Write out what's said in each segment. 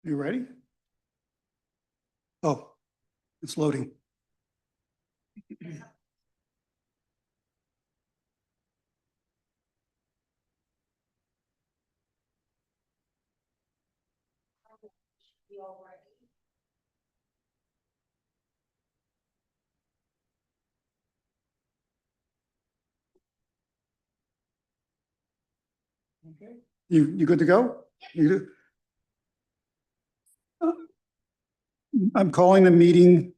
You ready? Oh, it's loading. Okay. You good to go? You good? I'm calling the meeting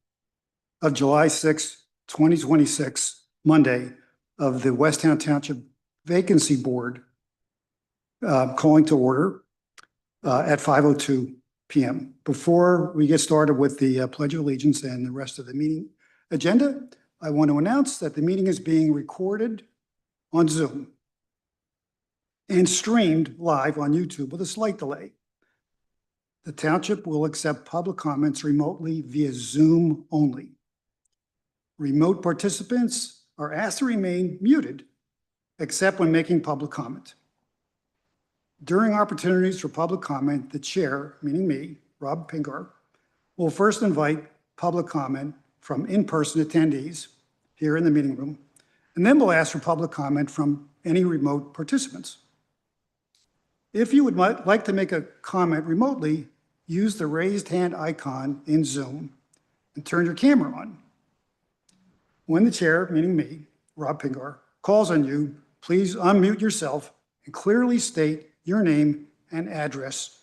of July 6, 2026, Monday, of the Westtown Township Vacancy Board, calling to order at 5:02 p.m. Before we get started with the Pledge of Allegiance and the rest of the meeting agenda, I want to announce that the meeting is being recorded on Zoom and streamed live on YouTube with a slight delay. The township will accept public comments remotely via Zoom only. Remote participants are asked to remain muted, except when making public comment. During opportunities for public comment, the chair, meaning me, Rob Pingar, will first invite public comment from in-person attendees here in the meeting room, and then we'll ask for public comment from any remote participants. If you would like to make a comment remotely, use the raised hand icon in Zoom and turn your camera on. When the chair, meaning me, Rob Pingar, calls on you, please unmute yourself and clearly state your name and address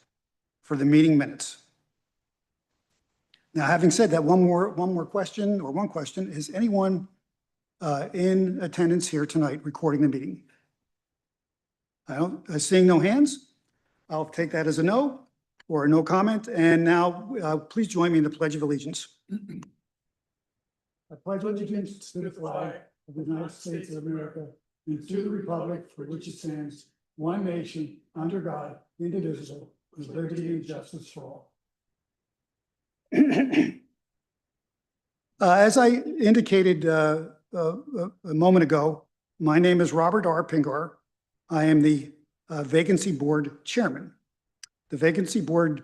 for the meeting minutes. Now, having said that, one question, is anyone in attendance here tonight recording the meeting? Seeing no hands, I'll take that as a no or a no comment. And now please join me in the Pledge of Allegiance. I pledge allegiance to the flag of the United States of America and to the republic for which it stands, one nation, under God, indivisible, with liberty and justice for all. As I indicated a moment ago, my name is Robert R. Pingar. I am the Vacancy Board Chairman. The Vacancy Board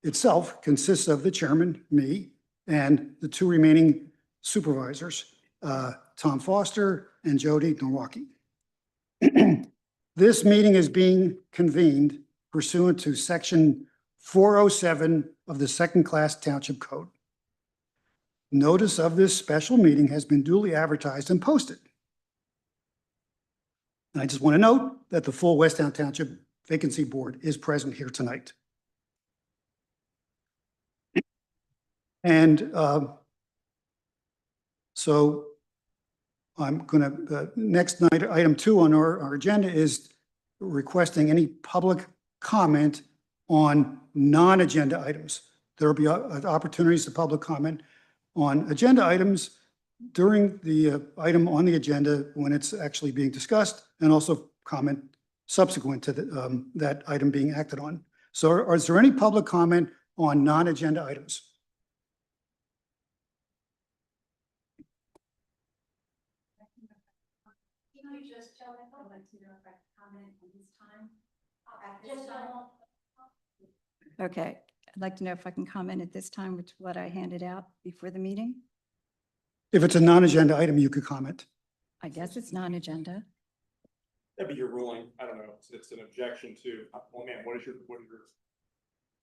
itself consists of the chairman, me, and the two remaining supervisors, Tom Foster and Jody Nowacki. This meeting is being convened pursuant to Section 407 of the Second Class Township Code. Notice of this special meeting has been duly advertised and posted. And I just want to note that the full Westtown Township Vacancy Board is present here tonight. And so I'm going to, next night, item 2 on our agenda is requesting any public comment on non-agenda items. There will be opportunities to public comment on agenda items during the item on the agenda when it's actually being discussed, and also comment subsequent to that item being acted on. So is there any public comment on non-agenda items? Just tell me, I'd like to know if I can comment on this time. Okay, I'd like to know if I can comment at this time with what I handed out before the meeting. If it's a non-agenda item, you could comment. I guess it's non-agenda. That'd be your ruling. I don't know. It's an objection to, well, man, what is your,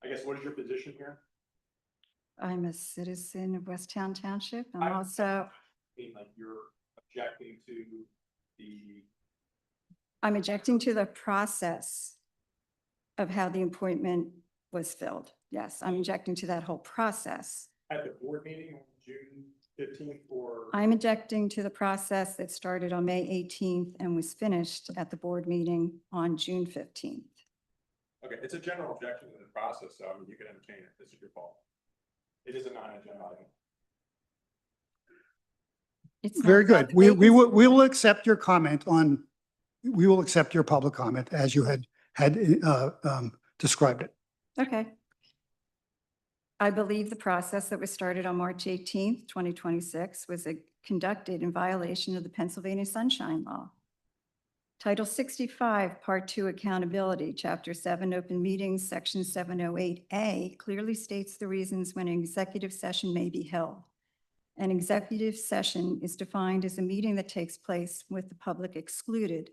I guess, what is your position here? I'm a citizen of Westtown Township. I'm also. Like you're objecting to I'm objecting to the process of how the appointment was filled. Yes, I'm objecting to that whole process. At the board meeting on June 15th or? I'm objecting to the process that started on May 18th and was finished at the board meeting on June 15th. Okay, it's a general objection to the process, so I mean, you can entertain it. This is your fault. It is a non-agenda item. It's very good. We will accept your comment on. We will accept your public comment as you had described it. Okay. I believe the process that was started on March 18th, 2026 was conducted in violation of the Pennsylvania Sunshine Law. Title 65, Part 2, Accountability, Chapter 7, Open Meetings, Section 708A clearly states the reasons when an executive session may be held. An executive session is defined as a meeting that takes place with the public excluded.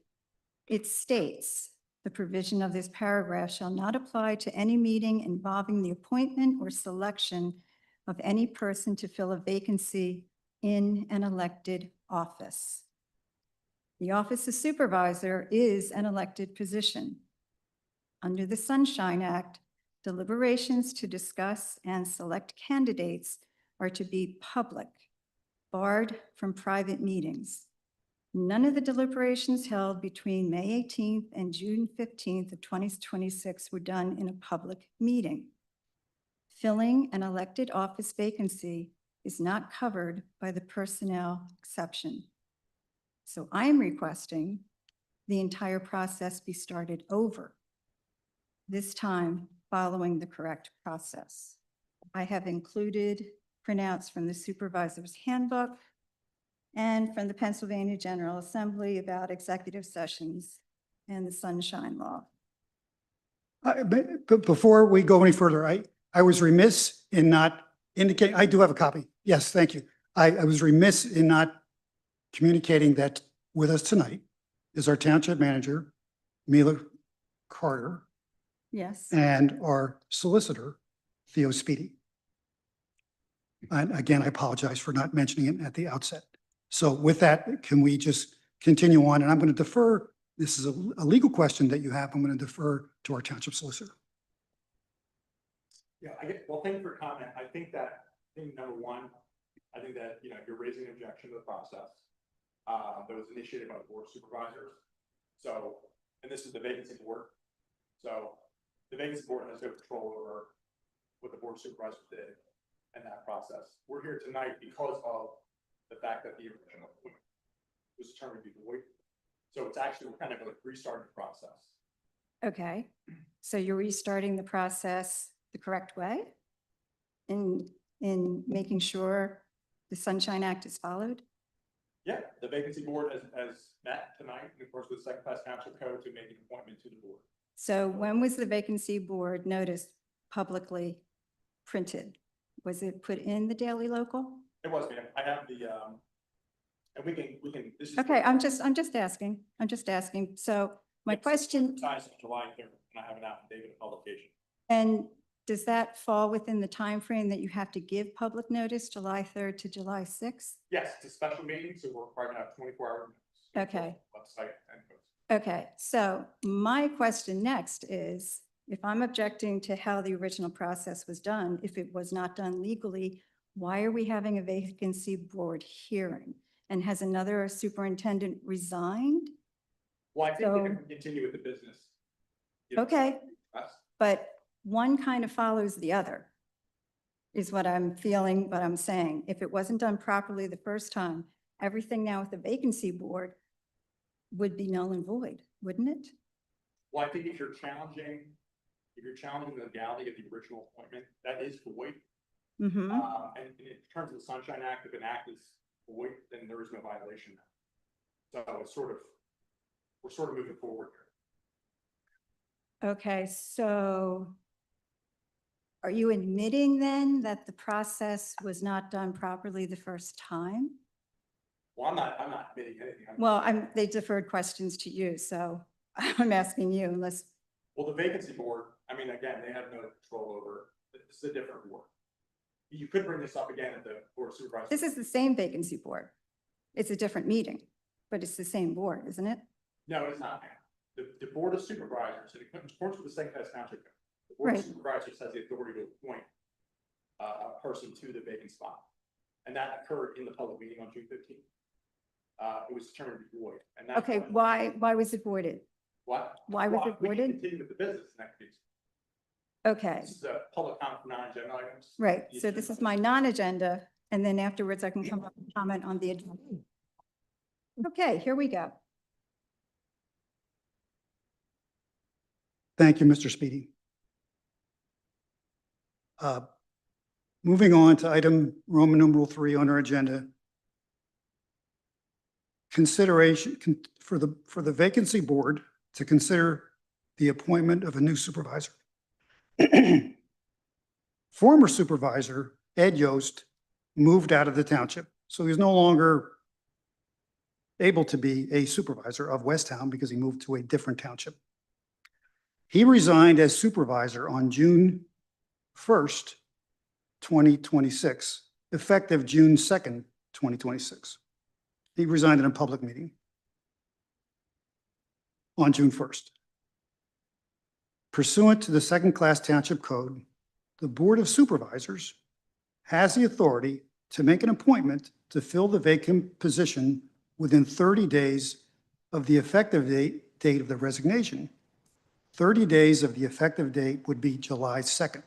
It states, the provision of this paragraph shall not apply to any meeting involving the appointment or selection of any person to fill a vacancy in an elected office. The office of supervisor is an elected position. Under the Sunshine Act, deliberations to discuss and select candidates are to be public, barred from private meetings. None of the deliberations held between May 18th and June 15th of 2026 were done in a public meeting. Filling an elected office vacancy is not covered by the personnel exception. So I am requesting the entire process be started over, this time following the correct process. I have included printouts from the Supervisor's Handbook and from the Pennsylvania General Assembly about executive sessions and the Sunshine Law. But before we go any further, I was remiss in not indicating, I do have a copy. Yes, thank you. I was remiss in not communicating that with us tonight is our township manager, Mila Carter, Yes. and our solicitor, Theo Speedy. And again, I apologize for not mentioning it at the outset. So with that, can we just continue on? And I'm going to defer, this is a legal question that you have. I'm going to defer to our township solicitor. Yeah, well, thank you for your comment. I think number one, I think that, you're raising an objection to the process that was initiated by the board of supervisors. So, and this is the vacancy board. So the vacancy board has no control over what the board of supervisors did in that process. We're here tonight because of the fact that the original appointment was determined to be void. So it's actually, we're kind of like restarting the process. Okay, so you're restarting the process the correct way in making sure the Sunshine Act is followed? Yeah, the vacancy board has met tonight, and of course, with Second Class Township Code to make an appointment to the board. So when was the vacancy board notice publicly printed? Was it put in the Daily Local? It was, ma'am. I have the, and we can, this is. Okay, I'm just asking. So my question, Ties on July 3rd, and I have an affidavit of publication. and does that fall within the time frame that you have to give public notice, July 3rd to July 6th? Yes, it's a special meeting, so we're required to have 24-hour. Okay. Website and post. Okay, so my question next is, if I'm objecting to how the original process was done, if it was not done legally, why are we having a vacancy board hearing? And has another superintendent resigned? Well, I think we So- can continue with the business. Okay, That's- but one kind of follows the other, is what I'm feeling, what I'm saying. If it wasn't done properly the first time, everything now with the vacancy board would be null and void, wouldn't it? Well, I think if you're challenging the legality of the original appointment, that is void. Mm-hmm. And in terms of the Sunshine Act, if an act is void, then there is no violation. So it's we're sort of moving forward here. Okay, so are you admitting then that the process was not done properly the first time? Well, I'm not admitting anything. Well, they deferred questions to you, so I'm asking you unless, Well, the vacancy board, I mean, again, they have no control over, this is a different board. You could bring this up again at the board of supervisors. this is the same vacancy board. It's a different meeting, but it's the same board, isn't it? No, it's not. The board of supervisors, in accordance with the Second Class Township Code, the board of Right. supervisors has the authority to appoint a person to the vacant spot. And that occurred in the public meeting on June 15th. It was determined to be void. And that's Okay, why was it voided? What? Why was Well, it we can voided? continue with the business in that case. Okay, This is a public comment for non-agenda items. right. So this is my non-agenda, and then afterwards I can come up and comment on the agenda. Okay, here we go. Thank you, Mr. Speedy. Moving on to item Roman numeral 3 on our agenda. for the vacancy board to consider the appointment of a new supervisor. Former supervisor Ed Yost moved out of the township, so he's no longer able to be a supervisor of Westtown because he moved to a different township. He resigned as supervisor on June 1st, 2026, effective June 2nd, 2026. He resigned in a public meeting on June 1st. Pursuant to the second-class township code, the Board of Supervisors has the authority to make an appointment to fill the vacant position within 30 days of the effective date of the resignation. 30 days of the effective date would be July 2nd.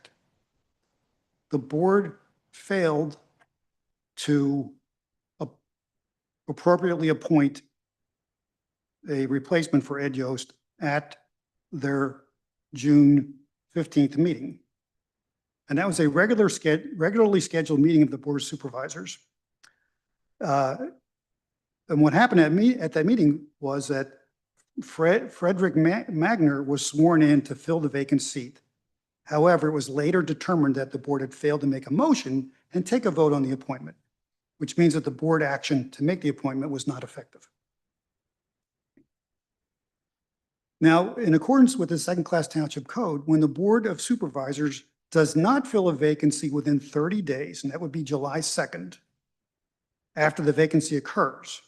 The board failed to appropriately appoint a replacement for Ed Yost at their June 15th meeting. And that was a regularly scheduled meeting of the Board of Supervisors. And what happened at that meeting was that Frederick Magner was sworn in to fill the vacant seat. However, it was later determined that the board had failed to make a motion and take a vote on the appointment, which means that the board action to make the appointment was not effective. Now, in accordance with the second-class township code, when the Board of Supervisors does not fill a vacancy within 30 days, and that would be July 2nd, after the vacancy occurs,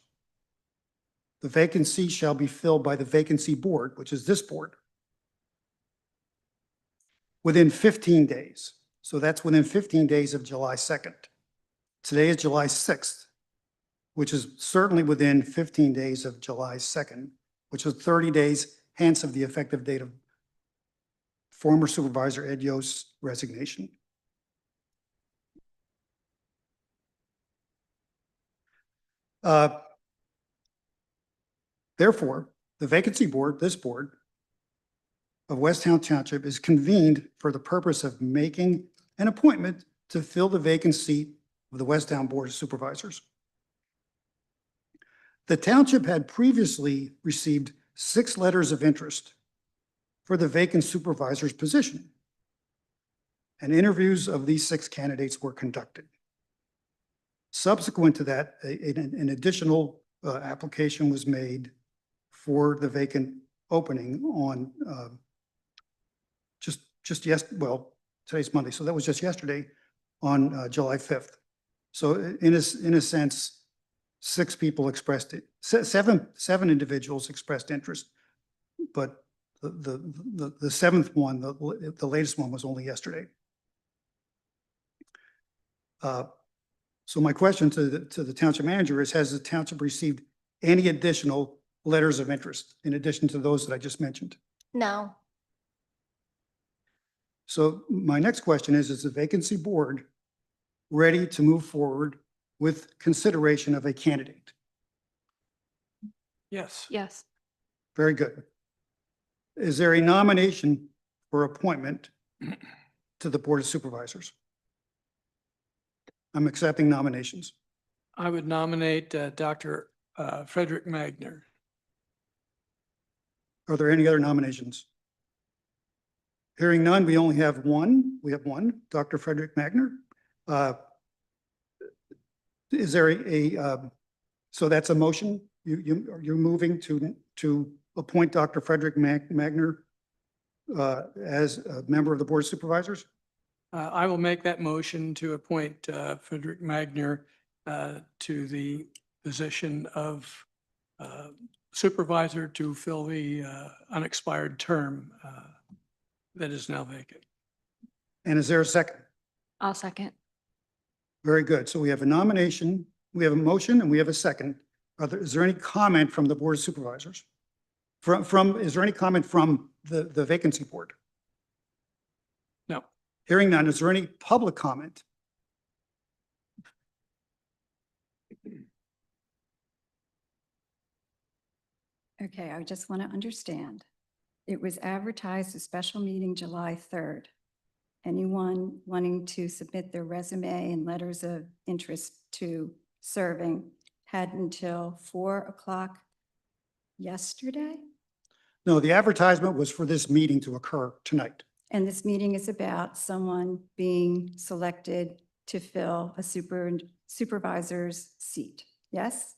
the vacancy shall be filled by the Vacancy Board, which is this board, within 15 days. So that's within 15 days of July 2nd. Today is July 6th, which is certainly within 15 days of July 2nd, which is 30 days hence of the effective date of former supervisor Ed Yost's resignation. Therefore, the Vacancy Board, this board of Westtown Township, is convened for the purpose of making an appointment to fill the vacant seat of the Westtown Board of Supervisors. The township had previously received 6 letters of interest for the vacant supervisor's position, and interviews of these 6 candidates were conducted. Subsequent to that, an additional application was made for the vacant opening on today's Monday, so that was just yesterday on July 5th. So in a sense, 6 people expressed it, seven individuals expressed interest, but the 7th one, the latest one, was only yesterday. So my question to the township manager is, has the township received any additional letters of interest in addition to those that I just mentioned? No. So my next question is the Vacancy Board ready to move forward with consideration of a candidate? Yes. Yes. Very good. Is there a nomination for appointment to the Board of Supervisors? I'm accepting nominations. I would nominate Dr. Frederick Magner. Are there any other nominations? Hearing none, we only have one. We have one, Dr. Frederick Magner. Is there so that's a motion? You're moving to appoint Dr. Frederick Magner as a member of the Board of Supervisors? I will make that motion to appoint Frederick Magner to the position of supervisor to fill the unexpired term that is now vacant. And is there a second? I'll second. Very good. So we have a nomination, we have a motion, and we have a second. Is there any comment from the Board of Supervisors? Is there any comment from the Vacancy Board? No. Hearing none, is there any public comment? Okay, I just want to understand. It was advertised a special meeting July 3rd. Anyone wanting to submit their resume and letters of interest to serving had until 4 o'clock yesterday. No, the advertisement was for this meeting to occur tonight. And this meeting is about someone being selected to fill a supervisor's seat. Yes?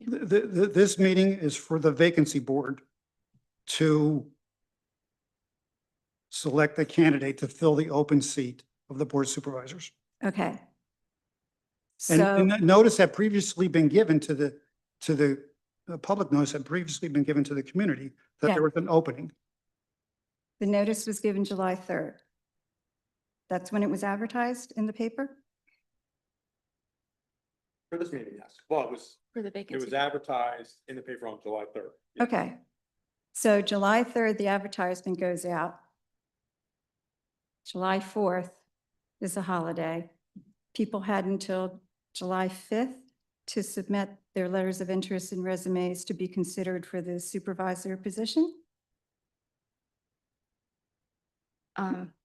This meeting is for the vacancy board to select a candidate to fill the open seat of the board of supervisors. Okay. And So, notice had previously been given to the public notice had previously been given to the community that Yeah. there was an opening. the notice was given July 3rd. That's when it was advertised in the paper? For this meeting, yes. Well, For the it vacancy. was advertised in the paper on July 3rd. Okay. So July 3rd, the advertisement goes out. July 4th is a holiday. People had until July 5th to submit their letters of interest and resumes to be considered for the supervisor position?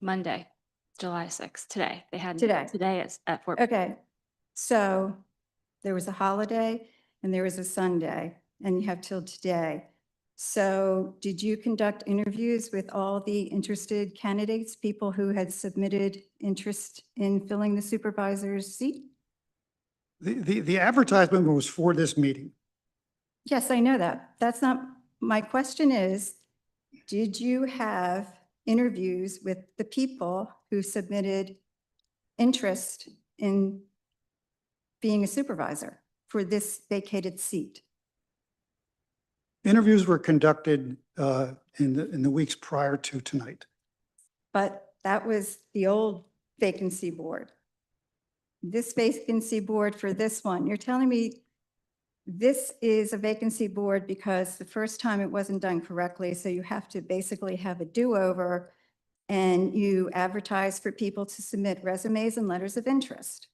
Monday, July 6th, today. They had. Today. Today is at 4. Okay, so there was a holiday and there was a Sunday, and you have till today. So did you conduct interviews with all the interested candidates, people who had submitted interest in filling the supervisor's seat? The advertisement was for this meeting. Yes, I know that. That's not, my question is, did you have interviews with the people who submitted interest in being a supervisor for this vacated seat? Interviews were conducted in the weeks prior to tonight. But that was the old vacancy board. This vacancy board for this one, you're telling me this is a vacancy board because the first time it wasn't done correctly, so you have to basically have a do-over, and you advertise for people to submit resumes and letters of interest.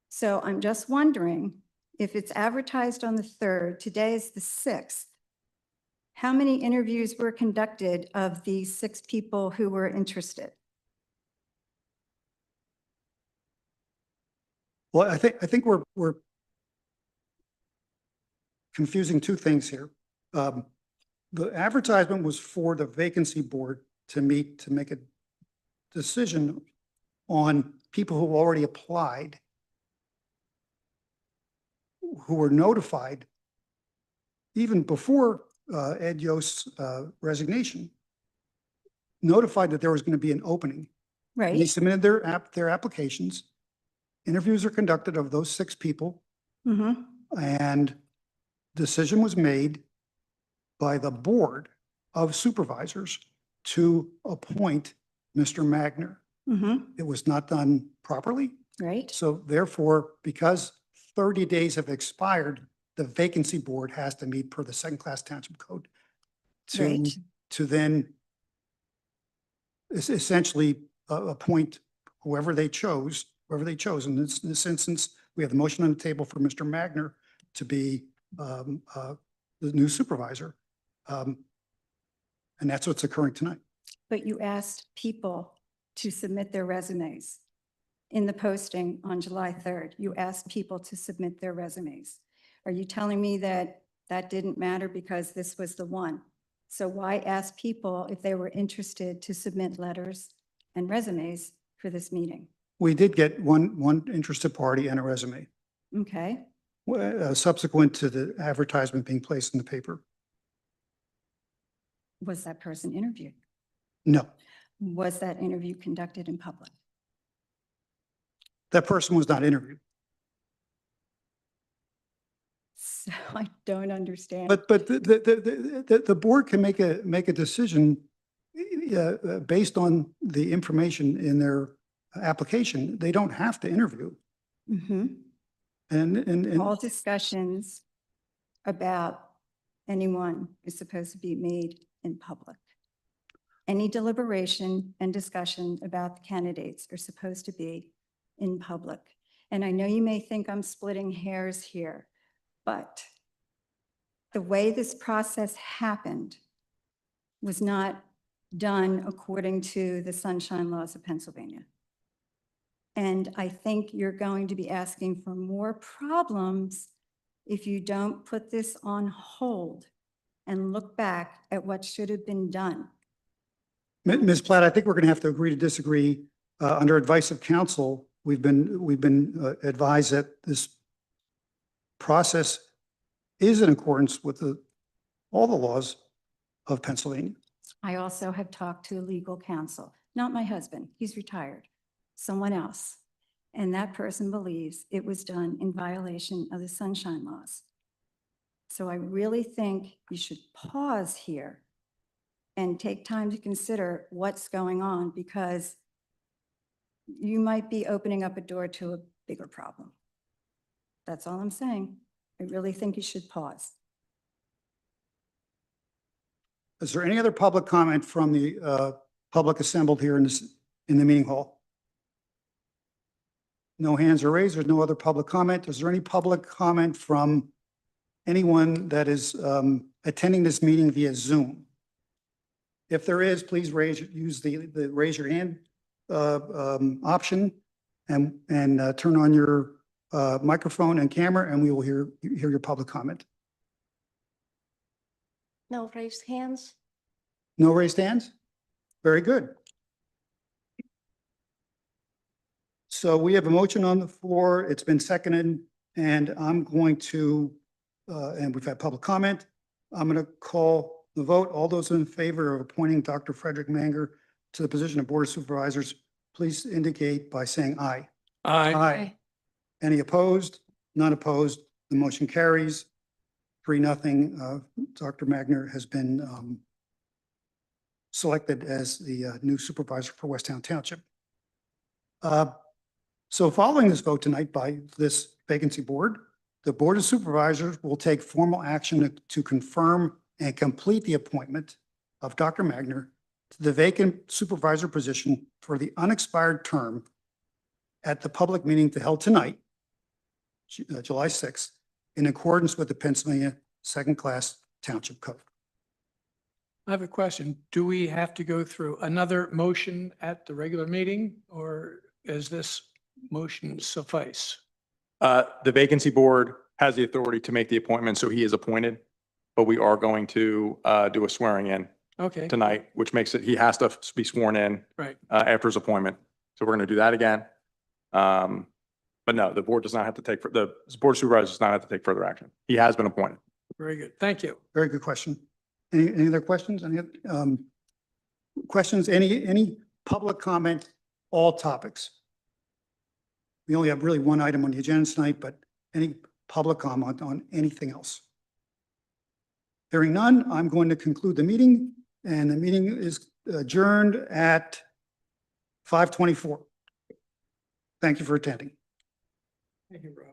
So I'm just wondering, if it's advertised on the 3rd, today is the 6th, how many interviews were conducted of the 6 people who were interested? Well, I think we're confusing two things here. The advertisement was for the vacancy board to meet, to make a decision on people who already applied, who were notified even before Ed Yost's resignation, notified that there was going to be an opening. And they Right? submitted their applications. Interviews are conducted of those 6 people, Mm-hmm. and decision was made by the board of supervisors to appoint Mr. Magner. Mm-hmm. It was not done properly. Right? So therefore, because 30 days have expired, the vacancy board has to meet per the second-class township code Right. to then essentially appoint whoever they chose. In this instance, we have the motion on the table for Mr. Magner to be the new supervisor. And that's what's occurring tonight. But you asked people to submit their resumes in the posting on July 3rd. You asked people to submit their resumes. Are you telling me that that didn't matter because this was the one? So why ask people if they were interested to submit letters and resumes for this meeting? We did get one interested party and a resume Okay, subsequent to the advertisement being placed in the paper. was that person interviewed? No, Was that interview conducted in public? that person was not interviewed. So I don't understand. But the board can make a decision based on the information in their application. They don't have to interview. Mhm. And All discussions about anyone is supposed to be made in public. Any deliberation and discussion about the candidates are supposed to be in public. And I know you may think I'm splitting hairs here, but the way this process happened was not done according to the sunshine laws of Pennsylvania. And I think you're going to be asking for more problems if you don't put this on hold and look back at what should have been done. Ms. Platt, I think we're going to have to agree to disagree. Under advice of counsel, we've been advised that this process is in accordance with all the laws of Pennsylvania. I also have talked to legal counsel, not my husband, he's retired, someone else. And that person believes it was done in violation of the sunshine laws. So I really think you should pause here and take time to consider what's going on, because you might be opening up a door to a bigger problem. That's all I'm saying. I really think you should pause. Is there any other public comment from the public assembled here in the meeting hall? No hands are raised. There's no other public comment. Is there any public comment from anyone that is attending this meeting via Zoom? If there is, please use the raise your hand option and turn on your microphone and camera, and we will hear your public comment. No raised hands? No raised hands? Very good. So we have a motion on the floor. It's been seconded, and I'm going to, and we've had public comment. I'm going to call the vote. All those in favor of appointing Dr. Frederick Manger to the position of Board of Supervisors, please indicate by saying aye. Aye. Aye. Any opposed? None opposed. The motion carries 3-0. Dr. Magner has been selected as the new supervisor for Westtown Township. So following this vote tonight by this vacancy board, the Board of Supervisors will take formal action to confirm and complete the appointment of Dr. Magner to the vacant supervisor position for the unexpired term at the public meeting held tonight, July 6th, in accordance with the Pennsylvania Second-Class Township Code. I have a question. Do we have to go through another motion at the regular meeting, or is this motion suffice? The vacancy board has the authority to make the appointment, so he is appointed, but we are going to do a swearing in Okay, tonight, which makes it, he has to be sworn in right. after his appointment. So we're going to do that again. But no, the board does not have to take, the Board of Supervisors does not have to take further action. He has been appointed. Very good. Thank you. Very good question. Any other questions? Any questions? Any public comment? All topics. We only have really one item on the agenda tonight, but any public comment on anything else? Hearing none, I'm going to conclude the meeting, and the meeting is adjourned at 5:24. Thank you for attending. Thank you, Rob.